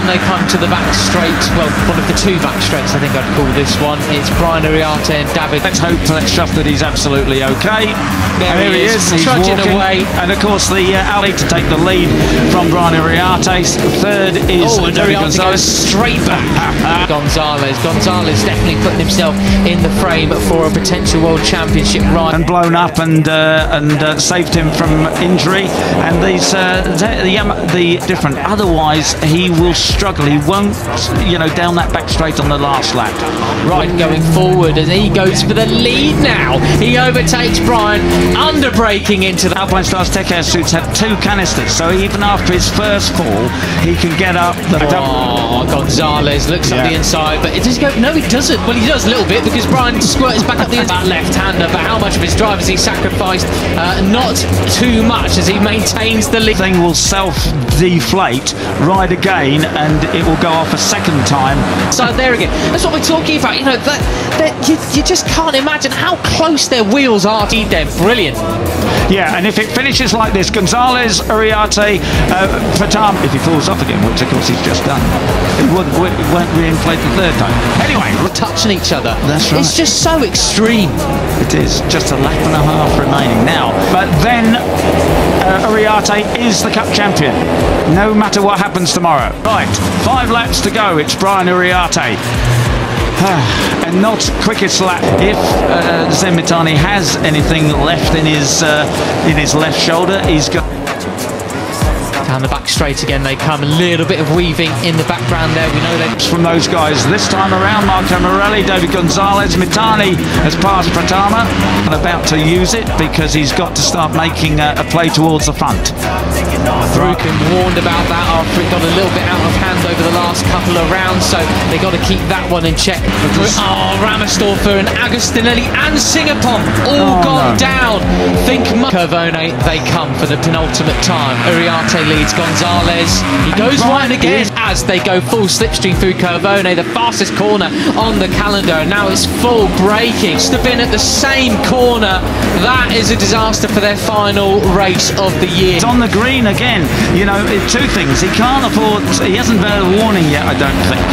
they come to the back straight. Well, one of the two back straights, I think I'd call this one. It's Brian Uriarte and David. Let's hope, let's trust that he's absolutely okay. There he is. He's trudging away. And of course, the alley to take the lead from Brian Uriarte. Third is David Gonzalez. Straight back. Gonzalez definitely putting himself in the frame for a potential World Championship ride. And blown up and saved him from injury. And these the different. Otherwise, he will struggle. He won't, down that back straight on the last lap. Right, going forward, and he goes for the lead now. He overtakes Brian, under-braking into the... Alpine Stars Tech Air suits have 2 canisters, so even after his first fall, he can get up. Gonzalez looks up the inside, but it does go... No, he doesn't. Well, he does a little bit, because Brian squirts back up the inside. That left-hander, but how much of his drive has he sacrificed? Not too much, as he maintains the lead. Thing will self-deflate, ride again, and it will go off a second time. So there again, that's what we're talking about. You just can't imagine how close their wheels are. They're brilliant. Yeah, and if it finishes like this, Gonzalez, Uriarte, Pratama, if he falls off again, which of course he's just done, it won't reinflate the third time. Anyway, touching each other. That's right. It's just so extreme. It is. Just a lap and a half remaining now. But then Uriarte is the Cup champion, no matter what happens tomorrow. Right, 5 laps to go. It's Brian Uriarte. And not quickest lap. If Zemitani has anything left in his left shoulder, he's got... Down the back straight again they come. A little bit of weaving in the background there. We know that from those guys this time around. Marco Morelli, David Gonzalez, Mitani has passed Pratama and about to use it because he's got to start making a play towards the front. Broken warned about that after it got a little bit out of hand over the last couple of rounds, so they got to keep that one in check. Ramersdorfer and Agostinelli and Singapore all gone down. Think Curvone, they come for the penultimate time. Uriarte leads Gonzalez. He goes wide again as they go full slipstream through Curvone, the fastest corner on the calendar. Now it's full braking. Must have been at the same corner. That is a disaster for their final race of the year. It's on the green again. 2 things. He can't afford. He hasn't been a warning yet, I don't think.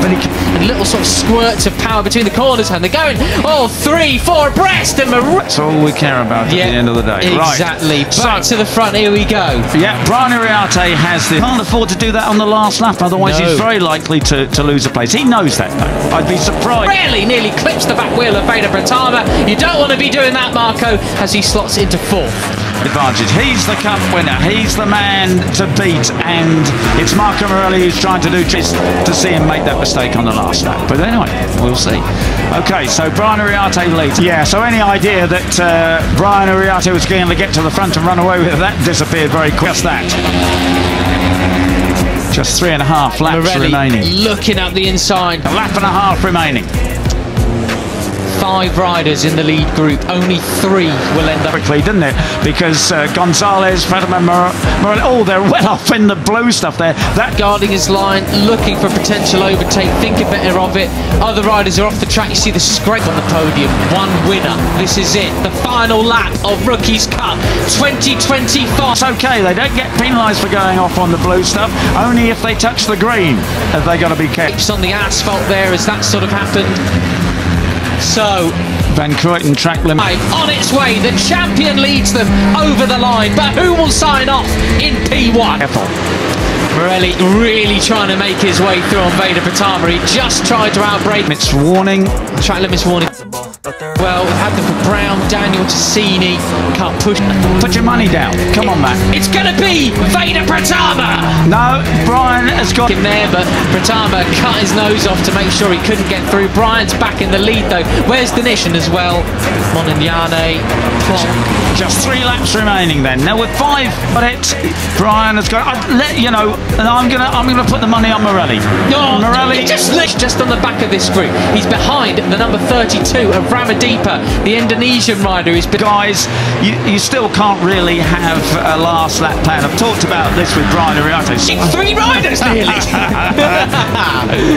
But he and little sort of squirts of power between the corners, and they're going 3, 4 abreast, and that's all we care about at the end of the day. Exactly. Right. Back to the front. Here we go. Yeah, Brian Uriarte can't afford to do that on the last lap, otherwise he's very likely to lose a place. He knows that, though. I'd be surprised. Really nearly clips the back wheel of Veda Pratama. You don't want to be doing that, Marco, as he slots into 4th. Advantage. He's the Cup winner. He's the man to beat, and it's Marco Morelli who's trying to do just to see him make that mistake on the last lap. But anyway, we'll see. Okay, so Brian Uriarte leads. Yeah, so any idea that Brian Uriarte was going to get to the front and run away with that disappeared very quick. Just that. Just 3.5 laps remaining. Looking up the inside. A lap and a half remaining. 5 riders in the lead group, only 3 will end up quickly, didn't it? Because Gonzalez, Pratama, Morelli, they're well off in the blue stuff there. That guarding his line, looking for potential overtake, thinking better of it. Other riders are off the track. You see the scrape on the podium. 1 winner. This is it. The final lap of Rookies Cup 2025. It's okay. They don't get penalised for going off on the blue stuff. Only if they touch the green have they got to be kept. On the asphalt there as that sort of happened. So Van Kruijten track limit on its way. The champion leads them over the line, but who will sign off in P1? Careful. Morelli really trying to make his way through on Veda Pratama. He just tried to outbrake. It's warning. Track limits warning. Well, we've had them for Brown, Daniel, Tassini. Can't push. Put your money down. Come on, man. It's going to be Veda Pratama. No, Brian has got him there, but Pratama cut his nose off to make sure he couldn't get through. Brian's back in the lead, though. Where's Denishan as well? Monignane, Plonk. Just 3 laps remaining then. Now with 5 on it, Brian has got. And I'm gonna put the money on Morelli. Morelli just on the back of this group. He's behind the number 32 of Ramadipa, the Indonesian rider, who's been... Guys, you still can't really have a last lap plan. I've talked about this with Brian Uriarte. 3 riders nearly.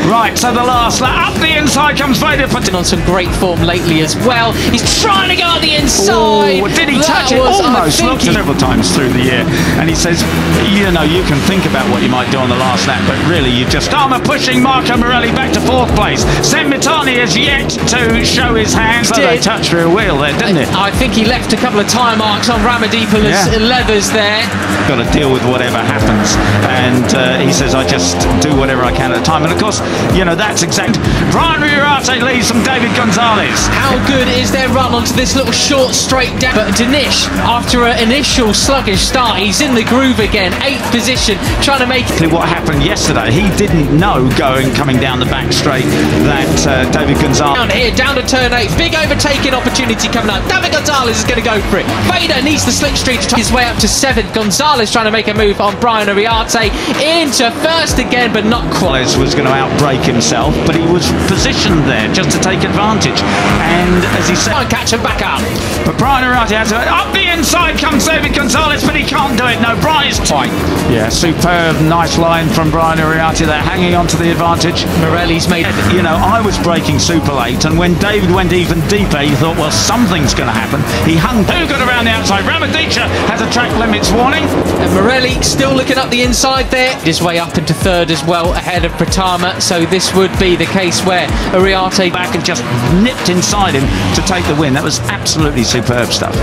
Right, so the last lap, up the inside comes Veda Pratama. On some great form lately as well. He's trying to go on the inside. Ooh, did he touch it? Almost. Looked several times through the year, and he says, you know, you can think about what you might do on the last lap, but really you just... Armour pushing Marco Morelli back to 4th place. Mitani has yet to show his hands. So they touched rear wheel there, didn't it? I think he left a couple of tyre marks on Ramadipa's leathers there. Got to deal with whatever happens, and he says, I just do whatever I can at the time. And of course, you know, that's exact. Brian Uriarte leads from David Gonzalez. How good is their run onto this little short straight down? But Dinesh, after an initial sluggish start, he's in the groove again. 8th position, trying to make it. What happened yesterday, he didn't know coming down the back straight that David Gonzalez... Down here, down to turn 8, big overtaking opportunity coming up. David Gonzalez is going to go for it. Veda needs the slipstream to try his way up to 7th. Gonzalez trying to make a move on Brian Uriarte into 1st again, but not quite. Was going to outbrake himself, but he was positioned there just to take advantage. And as he said, catch him back up. But Brian Uriarte has to... Up the inside comes David Gonzalez, but he can't do it. No, Brian's tight. Yeah, superb, nice line from Brian Uriarte there, hanging on to the advantage. Morelli's made... You know, I was braking super late, and when David went even deeper, he thought, well, something's going to happen. He hung... Who got around the outside? Ramadipa has a track limits warning. And Morelli still looking up the inside there. His way up into 3rd as well, ahead of Pratama. So this would be the case where Uriarte back and just nipped inside him to take the win. That was absolutely superb stuff.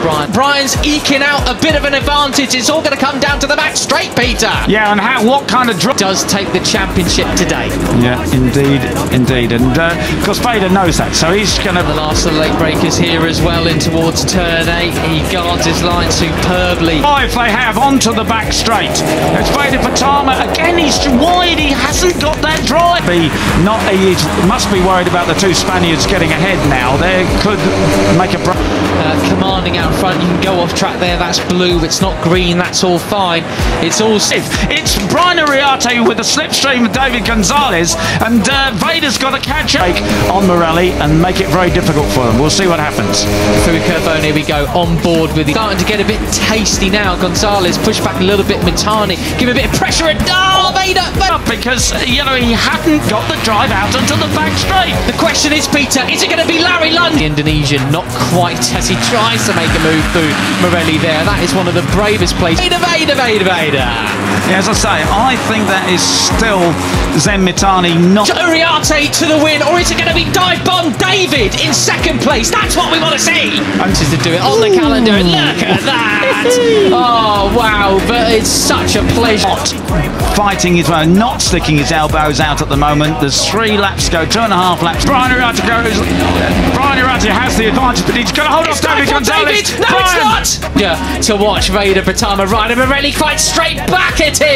Brian's eking out a bit of an advantage. It's all going to come down to the back straight, Peter. Yeah, and what kind of drop does take the championship today? Yeah, indeed. And of course, Veda knows that, so he's going to... The last of the late breakers here as well in towards turn 8. He guards his line superbly. 5 they have onto the back straight. It's Veda Pratama again. He's wide. He hasn't got that drive. He must be worried about the 2 Spaniards getting ahead now. They could make a break. Commanding out front, you can go off track there. That's blue, it's not green, that's all fine. It's all safe. It's Brian Uriarte with the slipstream of David Gonzalez, and Veda's got to catch up on Morelli and make it very difficult for them. We'll see what happens. Through Curvone, here we go, on board with it. Starting to get a bit tasty now. Gonzalez push back a little bit. Mitani give a bit of pressure at Veda. Because, you know, he hadn't got the drive out onto the back straight. The question is, Peter, is it going to be Larry Lund? The Indonesian, not quite, as he tries to make a move through Morelli there. That is one of the bravest plays. Veda. Yeah, as I say, I think that is still Mitani not... Uriarte to the win, or is it going to be Dive Bomb David in 2nd place? That's what we want to see. I'm just to do it on the calendar, and look at that. Oh, wow, but it's such a pleasure. Fighting his way, not sticking his elbows out at the moment. There's 3 laps to go, 2.5 laps. Brian Uriarte has the advantage, but he's got to hold off David Gonzalez. No, it's not! Yeah, to watch Veda Pratama ride, and Morelli quite straight back at him.